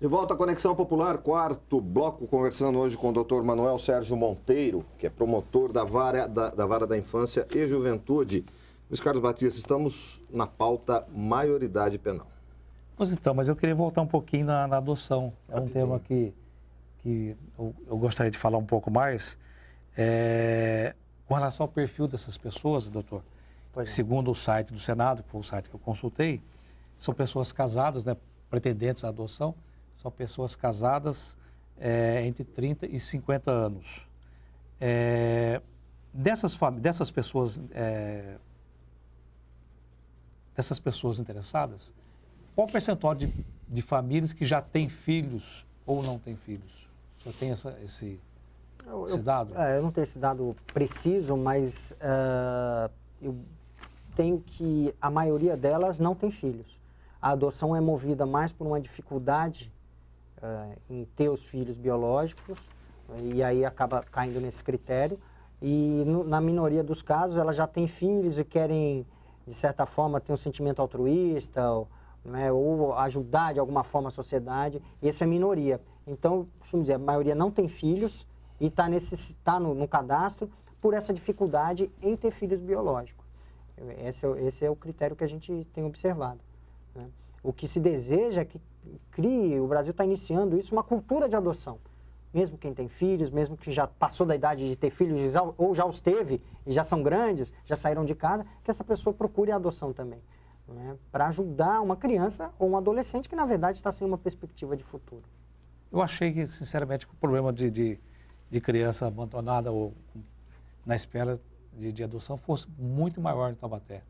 De volta à Conexão Popular, quarto bloco, conversando hoje com o Dr. Manuel Sérgio Monteiro, que é promotor da Vara da Infância e Juventude. Luiz Carlos Batista, estamos na pauta maioridade penal. Pois então, mas eu queria voltar um pouquinho na adoção. É um tema que eu gostaria de falar um pouco mais. Com relação ao perfil dessas pessoas, doutor, segundo o site do Senado, que foi o site que eu consultei, são pessoas casadas, né, pretendentes à adoção, são pessoas casadas entre 30 e 50 anos. Dessas pessoas interessadas, qual o percentual de famílias que já têm filhos ou não têm filhos? O senhor tem esse dado? Eu não tenho esse dado preciso, mas eu tenho que a maioria delas não tem filhos. A adoção é movida mais por uma dificuldade em ter os filhos biológicos, e aí acaba caindo nesse critério. E na minoria dos casos, ela já tem filhos e querem, de certa forma, ter um sentimento altruísta, ou ajudar de alguma forma a sociedade. Essa é a minoria. Então, costumo dizer, a maioria não tem filhos e está no cadastro por essa dificuldade em ter filhos biológicos. Esse é o critério que a gente tem observado, né? O que se deseja é que o Brasil está iniciando isso, uma cultura de adoção. Mesmo quem tem filhos, mesmo que já passou da idade de ter filhos, ou já os teve e já são grandes, já saíram de casa, que essa pessoa procure a adoção também, né? Para ajudar uma criança ou um adolescente que, na verdade, está sem uma perspectiva de futuro. Eu achei que, sinceramente, o problema de criança abandonada ou na espera de adoção fosse muito maior em Taubaté.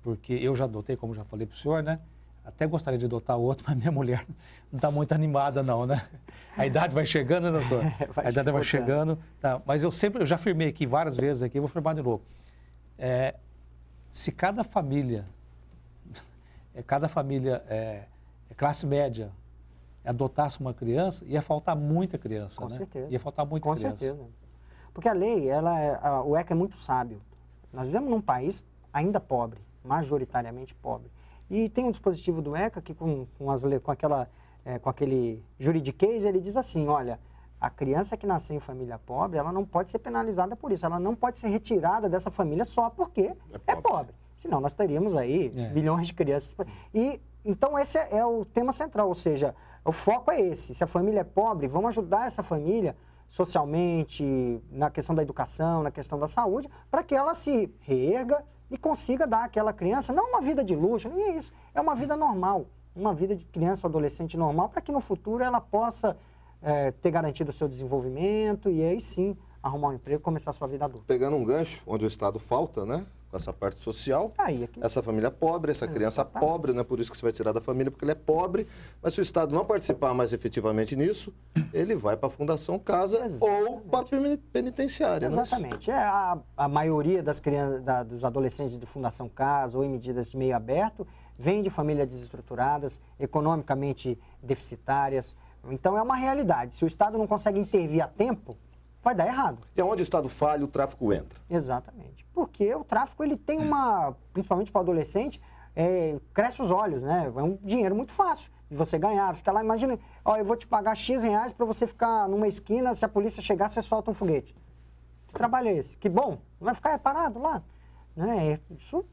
Porque eu já adotei, como já falei para o senhor, né? Até gostaria de adotar outro, mas minha mulher não está muito animada não, né? A idade vai chegando, né, doutor? A idade vai chegando. Tá, mas eu já afirmei aqui várias vezes, aqui, eu vou afirmar de novo. Se cada família classe média, adotasse uma criança, ia faltar muita criança, Com né? certeza. Ia faltar muita criança. Com certeza. Porque a lei, o ECA é muito sábio. Nós vivemos num país ainda pobre, majoritariamente pobre. E tem um dispositivo do ECA que com aquele juridiquês, ele diz assim, olha, a criança que nasceu em família pobre, ela não pode ser penalizada por isso, ela não pode ser retirada dessa família só porque é pobre. Senão nós teríamos aí bilhões de crianças. E então esse é o tema central, ou seja, o foco é esse. Se a família é pobre, vamos ajudar essa família socialmente, na questão da educação, na questão da saúde, para que ela se reerga e consiga dar àquela criança, não uma vida de luxo, nem é isso, é uma vida normal, uma vida de criança ou adolescente normal, para que no futuro ela possa ter garantido o seu desenvolvimento e aí sim arrumar um emprego e começar a sua vida adulta. Pegando um gancho, onde o Estado falta, né? Com essa parte social, essa família pobre, essa criança pobre, não é por isso que você vai tirar da família, porque ele é pobre, mas se o Estado não participar mais efetivamente nisso, ele vai para a Fundação Casa ou para a penitenciária. Exatamente. A maioria das crianças, dos adolescentes de Fundação Casa ou em medidas de meio aberto, vem de famílias desestruturadas, economicamente deficitárias. Então é uma realidade. Se o Estado não consegue intervir a tempo, vai dar errado. E onde o Estado falha, o tráfico entra. Exatamente. Porque o tráfico, ele tem principalmente para o adolescente, cresce os olhos, né? É um dinheiro muito fácil de você ganhar. Fica lá, imagina, eu vou te pagar X reais para você ficar numa esquina, se a polícia chegar, você solta um foguete. Que trabalho é esse? Que bom, não vai ficar parado lá. Né? Isso,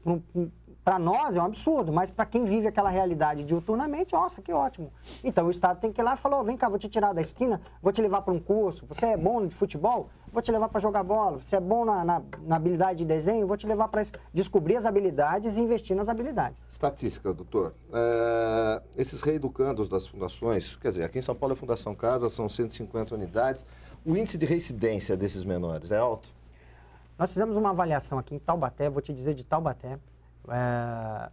para nós, é um absurdo, mas para quem vive aquela realidade diuturnamente, nossa, que ótimo. Então, o Estado tem que ir lá e falar, vem cá, vou te tirar da esquina, vou te levar para um curso, você é bom de futebol, vou te levar para jogar bola, você é bom na habilidade de desenho, vou te levar para descobrir as habilidades e investir nas habilidades. Estatística, doutor. Esses reeducandos das fundações, quer dizer, aqui em São Paulo é Fundação Casa, são 150 unidades, o índice de reincidência desses menores é alto? Nós fizemos uma avaliação aqui em Taubaté, vou te dizer de Taubaté.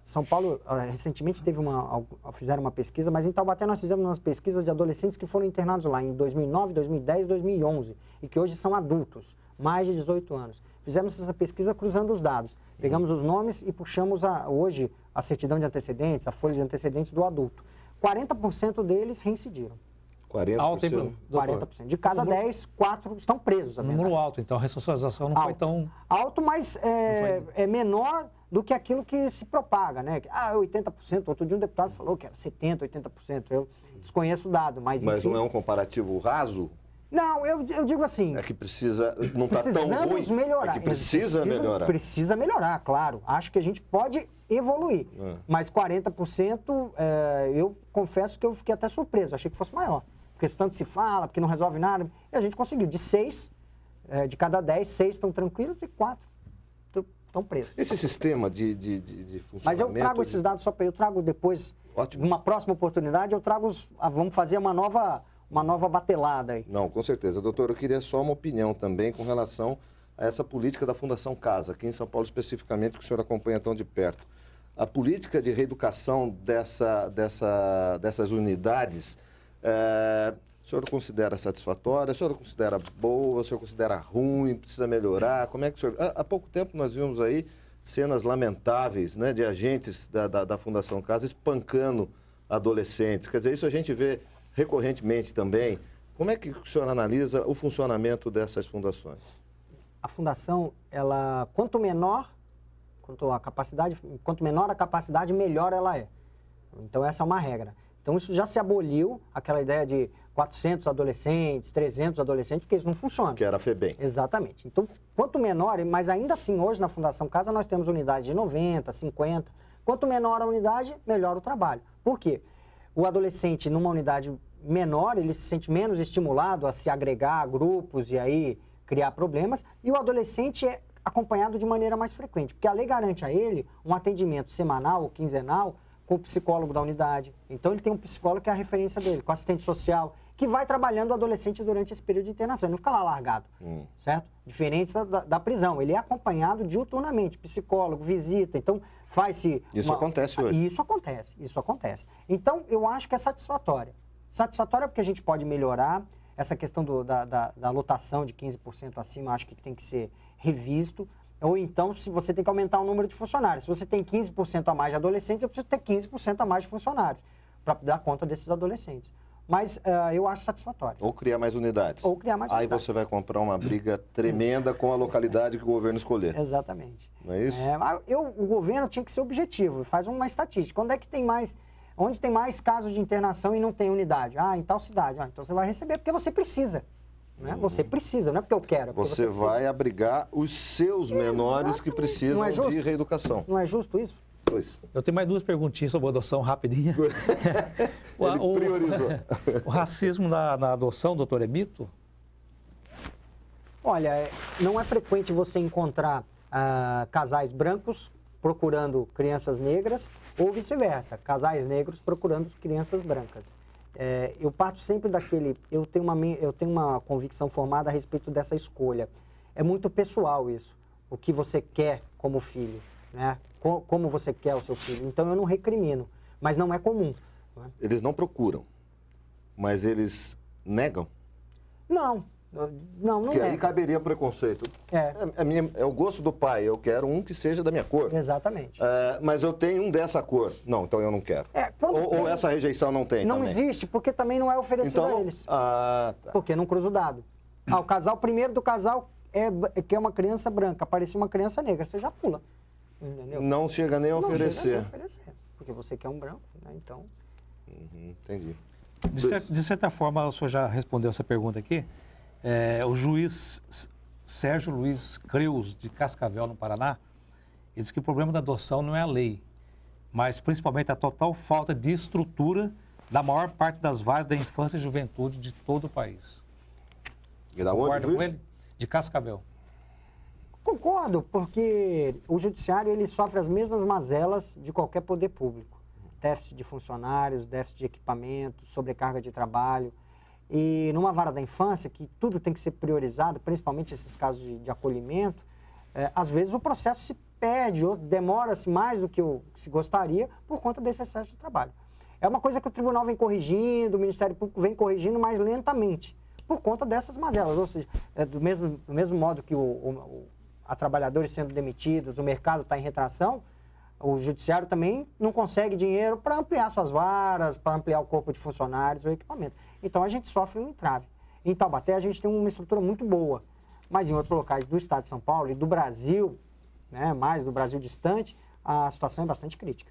São Paulo, recentemente fizeram uma pesquisa, mas em Taubaté nós fizemos umas pesquisas de adolescentes que foram internados lá em 2009, 2010 e 2011 e que hoje são adultos, mais de 18 anos. Fizemos essa pesquisa cruzando os dados, pegamos os nomes e puxamos hoje a certidão de antecedentes, a folha de antecedentes do adulto. 40% deles reincidiram. 40%? 40%. De cada 10, 4 estão presos. Número alto, então a ressocialização não foi tão... Alto, mas é menor do que aquilo que se propaga, né? 80%, outro dia um deputado falou que era 70%, 80%, eu desconheço o dado, mas Mas enfim... não é um comparativo raso? Não, eu digo assim... É que precisa, não está tão ruim, precisamos melhorar. é que precisa melhorar. Precisa melhorar, claro. Acho que a gente pode evoluir, mas 40%, eu confesso que eu fiquei até surpreso, achei que fosse maior. Porque se tanto se fala, porque não resolve nada, e a gente conseguiu, de 6, de cada 10, 6 estão tranquilos e 4 estão presos. Esse sistema de funcionamento... Mas eu trago esses dados só para... Eu trago depois, numa próxima oportunidade, eu trago vamos fazer uma nova batelada aí. Não, com certeza. Doutor, eu queria só uma opinião também com relação a essa política da Fundação Casa, aqui em São Paulo especificamente, que o senhor acompanha tão de perto. A política de reeducação dessas unidades, o senhor considera satisfatória? O senhor considera boa? O senhor considera ruim? Precisa melhorar? Como é que o senhor... Há pouco tempo nós vimos aí cenas lamentáveis, né, de agentes da Fundação Casa espancando adolescentes. Quer dizer, isso a gente vê recorrentemente também. Como é que o senhor analisa o funcionamento dessas fundações? A fundação, ela, quanto menor a capacidade, melhor ela é. Então, essa é uma regra. Então, isso já se aboliu, aquela ideia de 400 adolescentes, 300 adolescentes, porque isso não funciona. Que era a FEBEM. Exatamente. Então, quanto menor, mas ainda assim, hoje na Fundação Casa, nós temos unidades de 90, 50. Quanto menor a unidade, melhor o trabalho. Por quê? O adolescente, numa unidade menor, ele se sente menos estimulado a se agregar a grupos e aí criar problemas. E o adolescente é acompanhado de maneira mais frequente, porque a lei garante a ele um atendimento semanal ou quinzenal com o psicólogo da unidade. Então, ele tem um psicólogo que é a referência dele, com assistente social, que vai trabalhando o adolescente durante esse período de internação. Ele não fica lá largado, certo? Diferente da prisão. Ele é acompanhado diuturnamente, psicólogo, visita. Então, faz-se... Isso acontece hoje. Isso acontece. Então, eu acho que é satisfatória. Satisfatória porque a gente pode melhorar. Essa questão da lotação de 15% acima, acho que tem que ser revisto. Ou então, se você tem que aumentar o número de funcionários. Se você tem 15% a mais de adolescentes, eu preciso ter 15% a mais de funcionários para dar conta desses adolescentes. Mas eu acho satisfatório. Ou criar mais unidades. Aí unidades. Você vai comprar uma briga tremenda com a localidade que o governo escolher. Exatamente. Não é isso? O governo tinha que ser objetivo, faz uma estatística. Onde tem mais casos de internação e não tem unidade? Em tal cidade. Então você vai receber porque você precisa. Né? Você precisa, não é porque eu quero. Você vai abrigar os seus menores que precisam de reeducação. Não é justo isso? Pois. Eu tenho mais 2 perguntinhas sobre adoção rapidinha. Ele priorizou. O racismo na adoção, doutor, é mito? Olha, não é frequente você encontrar casais brancos procurando crianças negras ou vice-versa, casais negros procurando crianças brancas. Eu parto sempre daquele... Eu tenho uma convicção formada a respeito dessa escolha. É muito pessoal isso, o que você quer como filho, né? Como você quer o seu filho. Então, eu não recrimino, mas não é comum. Né? Eles não procuram, mas eles negam? Não Porque negam. aí caberia preconceito. É o gosto do pai, eu quero um que seja da minha cor. Exatamente. Mas eu tenho um dessa cor. Não, então eu não quero. Ou essa rejeição não tem Não também. existe, porque também não é oferecido a eles. Tá. Porque não cruza o dado. O primeiro do casal quer uma criança branca, apareceu uma criança negra, você já pula. Entendeu? Não chega nem a oferecer. Porque você quer um branco, né? Então... Entendi. De certa forma, o senhor já respondeu essa pergunta aqui. O juiz Sérgio Luiz Creus, de Cascavel, no Paraná, ele diz que o problema da adoção não é a lei, mas principalmente a total falta de estrutura da maior parte das varas da infância e juventude de todo o país. E da onde, juiz? De Cascavel. Concordo, porque o judiciário ele sofre as mesmas mazelas de qualquer poder público. Déficit de funcionários, déficit de equipamento, sobrecarga de trabalho. E numa vara da infância, que tudo tem que ser priorizado, principalmente esses casos de acolhimento, às vezes o processo se perde ou demora-se mais do que se gostaria por conta desse excesso de trabalho. É uma coisa que o tribunal vem corrigindo, o Ministério Público vem corrigindo mais lentamente, por conta dessas mazelas. Ou seja, do mesmo modo que há trabalhadores sendo demitidos, o mercado está em retração, o judiciário também não consegue dinheiro para ampliar suas varas, para ampliar o corpo de funcionários ou equipamento. Então, a gente sofre um entrave. Em Taubaté, a gente tem uma estrutura muito boa, mas em outros locais do estado de São Paulo e do Brasil, né, mais no Brasil distante, a situação é bastante crítica.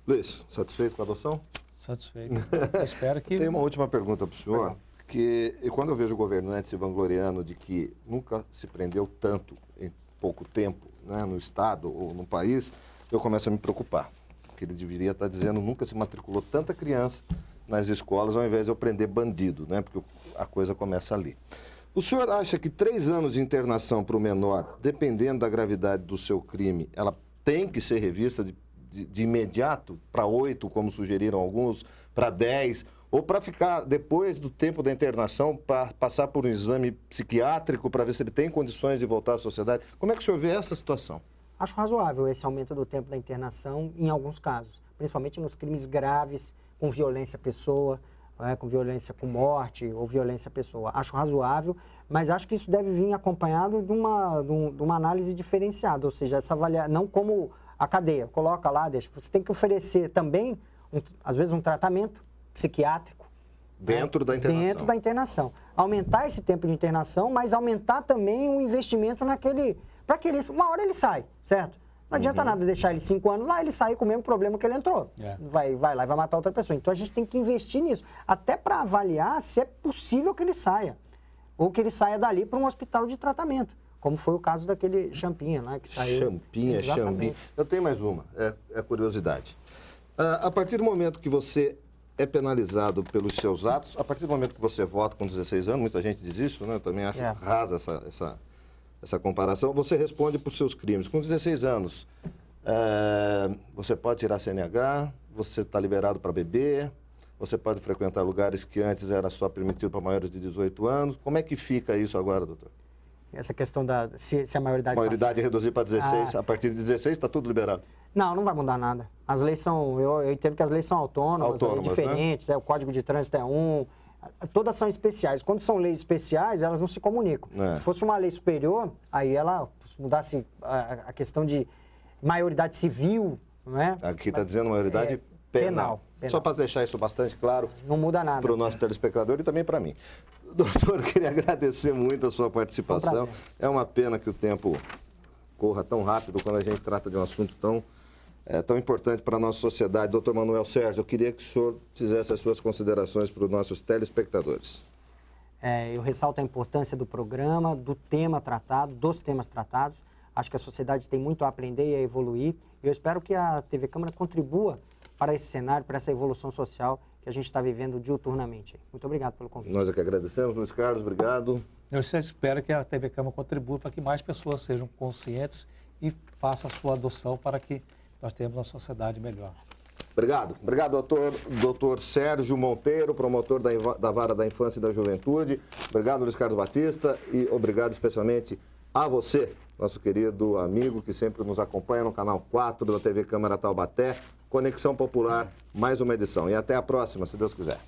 Luiz, satisfeito com a adoção? Satisfeito. Espero que... Tem uma última pergunta para o senhor, que quando eu vejo o governante se vangloriando de que nunca se prendeu tanto em pouco tempo, né, no Estado ou no país, eu começo a me preocupar. Porque ele deveria estar dizendo nunca se matriculou tanta criança nas escolas ao invés de eu prender bandido, né, porque a coisa começa ali. O senhor acha que 3 anos de internação para o menor, dependendo da gravidade do seu crime, ela tem que ser revista de imediato para 8, como sugeriram alguns, para 10, ou para ficar, depois do tempo da internação, para passar por um exame psiquiátrico para ver se ele tem condições de voltar à sociedade? Como é que o senhor vê essa situação? Acho razoável esse aumento do tempo da internação em alguns casos, principalmente nos crimes graves, com violência à pessoa, com violência com morte ou violência à pessoa. Acho razoável, mas acho que isso deve vir acompanhado de uma análise diferenciada, ou seja, essa não como a cadeia, coloca lá, deixa. Você tem que oferecer também, às vezes, um tratamento psiquiátrico. Dentro da internação. Dentro da internação. Aumentar esse tempo de internação, mas aumentar também o investimento naquele... Para que ele, uma hora ele sai, certo? Não adianta nada deixar ele 5 anos lá, ele sair com o mesmo problema que ele entrou. Vai lá e vai matar outra pessoa. Então a gente tem que investir nisso, até para avaliar se é possível que ele saia. Ou que ele saia dali para um hospital de tratamento, como foi o caso daquele Champinha, né? Que saiu. Champinha. Eu tenho mais uma, é curiosidade. A partir do momento que você é penalizado pelos seus atos, a partir do momento que você vota com 16 anos, muita gente diz isso, né? Eu também acho rasa essa comparação, você responde por seus crimes. Com 16 anos, você pode tirar CNH, você está liberado para beber, você pode frequentar lugares que antes era só permitido para maiores de 18 anos. Como é que fica isso agora, doutor? Essa questão se a maioridade... Maioridade reduzir para 16, a partir de 16 está tudo liberado? Não vai mudar nada. As leis são... Eu entendo que as leis são autônomas diferentes, né? O Código de Trânsito é um... Todas são especiais. Quando são leis especiais, elas não se comunicam. Se fosse uma lei superior, aí ela mudasse a questão de maioridade civil, não é? Aqui está dizendo maioridade penal. Só para deixar isso bastante claro. Não muda nada. Para o nosso telespectador e também para mim. Doutor, eu queria agradecer muito a sua participação. É uma pena que o tempo corra tão rápido quando a gente trata de um assunto tão importante para a nossa sociedade. Doutor Manuel Sérgio, eu queria que o senhor fizesse as suas considerações para os nossos telespectadores. Eu ressalto a importância do programa, do tema tratado, dos temas tratados. Acho que a sociedade tem muito a aprender e a evoluir. E eu espero que a TV Câmara contribua para esse cenário, para essa evolução social que a gente está vivendo diuturnamente. Muito obrigado pelo convite. Nós é que agradecemos, Luiz Carlos, obrigado. Eu espero que a TV Câmara contribua para que mais pessoas sejam conscientes e façam a sua adoção para que nós tenhamos uma sociedade melhor. Obrigado. Obrigado, doutor Sérgio Monteiro, promotor da Vara da Infância e da Juventude. Obrigado, Luiz Carlos Batista. E obrigado especialmente a você, nosso querido amigo que sempre nos acompanha no canal 4 da TV Câmara Taubaté. Conexão Popular, mais uma edição. E até a próxima, se Deus quiser.